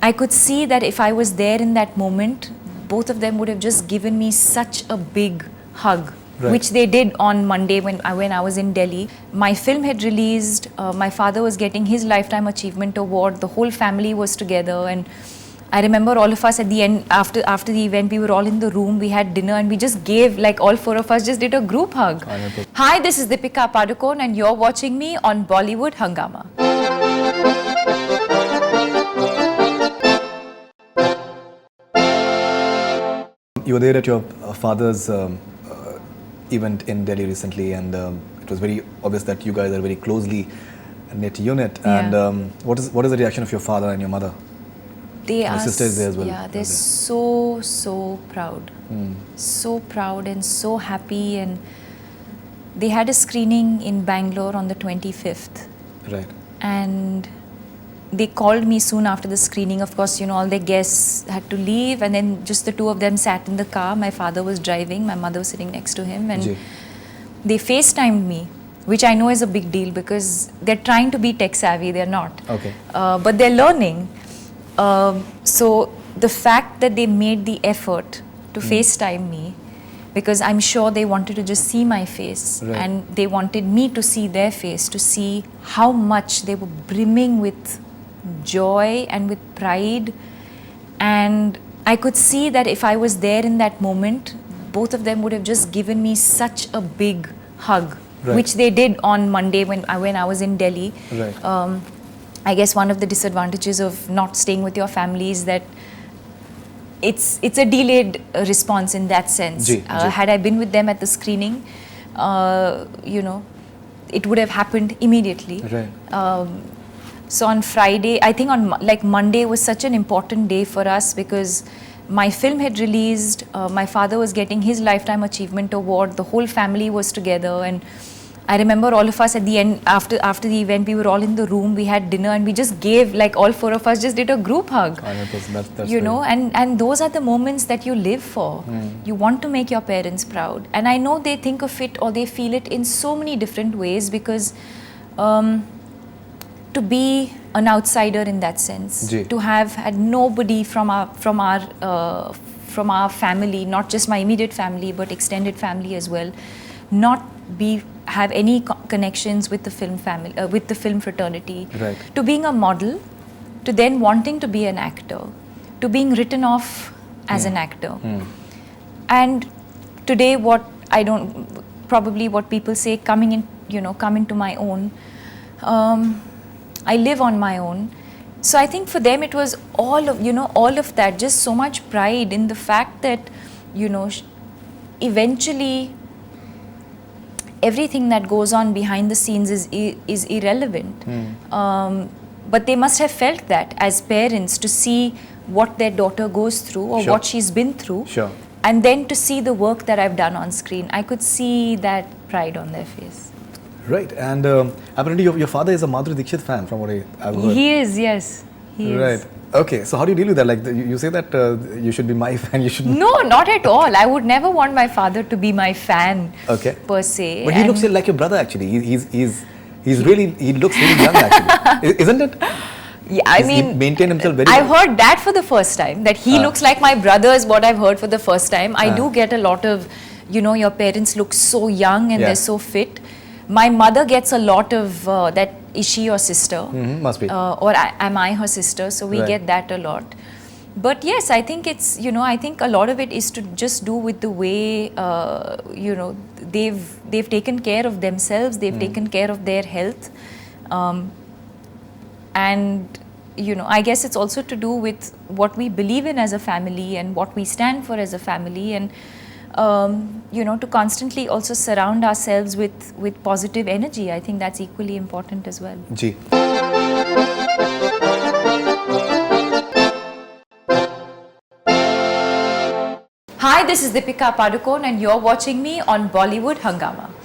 I could see that if I was there in that moment, both of them would have just given me such a big hug. Right. Which they did on Monday when I was in Delhi. My film had released, my father was getting his Lifetime Achievement Award, the whole family was together, and I remember all of us at the end, after the event, we were all in the room, we had dinner, and we just gave, like all four of us just did a group hug. Hi, this is Deepika Padukone and you're watching me on Bollywood Hungama. You were there at your father's event in Delhi recently, and it was very obvious that you guys are very closely knit unit. Yeah. And what is the reaction of your father and your mother? They Your are, sister is there as well. yeah, they're so proud. So proud and so happy. And they had a screening in Bangalore on the 25th. Right. And they called me soon after the screening. Of course, you know, all the guests had to leave, and then just the two of them sat in the car. My father was driving, my mother was sitting next to him, and they FaceTimed me, which I know is a big deal because they're trying to be tech savvy, they're not. Okay. But they're learning. So the fact that they made the effort to FaceTime me, because I'm sure they wanted to just see my face, right, and they wanted me to see their face, to see how much they were brimming with joy and with pride. And I could see that if I was there in that moment, both of them would have just given me such a big hug, right, which they did on Monday when I was in Delhi. Right. I guess one of the disadvantages of not staying with your family is that it's a delayed response in that sense. Had I been with them at the screening, you know, it would have happened immediately. Right. So on Friday, I think like Monday was such an important day for us because my film had released, my father was getting his Lifetime Achievement Award, the whole family was together, and I remember all of us at the end, after the event, we were all in the room, we had dinner, and we just gave, like all four of us just did a group hug. That's you know, and those are the moments that you live for. You want to make your parents proud. And I know they think of it or they feel it in so many different ways because to be an outsider in that sense, to have had nobody from our family, not just my immediate family but extended family as well, not have any connections with the film family, with the film fraternity, right, to being a model, to then wanting to be an actor, to being written off as an actor. And today what people say, coming into my own, I live on my own. So I think for them it was all of that, just so much pride in the fact that, you know, eventually everything that goes on behind the scenes is irrelevant. But they must have felt that as parents, to see what their daughter goes through or what she's been through, and then to see the work that I've done on screen. I could see that pride on their face. Right. And apparently your father is a Madhuri Dixit fan, from what I've heard. He is, yes. He is. Right. Okay, so how do you deal with that? Like, you say that you should be my fan, you should... No, not at all. I would never want my father to be my fan, per se. But he looks like your brother, actually. He looks really young, actually. Isn't it? Yeah, I mean, he maintained himself very I've well. heard that for the first time, that he looks like my brother is what I've heard for the first time. I do get a lot of, you know, your parents look so young and they're so fit. My mother gets a lot of that, is she your sister? Must be. Or am I her sister? So we get that a lot. But yes, I think it's, you know, I think a lot of it is to just do with the way, you know, they've taken care of themselves, they've taken care of their health. And, you know, I guess it's also to do with what we believe in as a family and what we stand for as a family, and you know, to constantly also surround ourselves with positive energy. I think that's equally important as well. Ji. Hi, this is Deepika Padukone and you're watching me on Bollywood Hungama.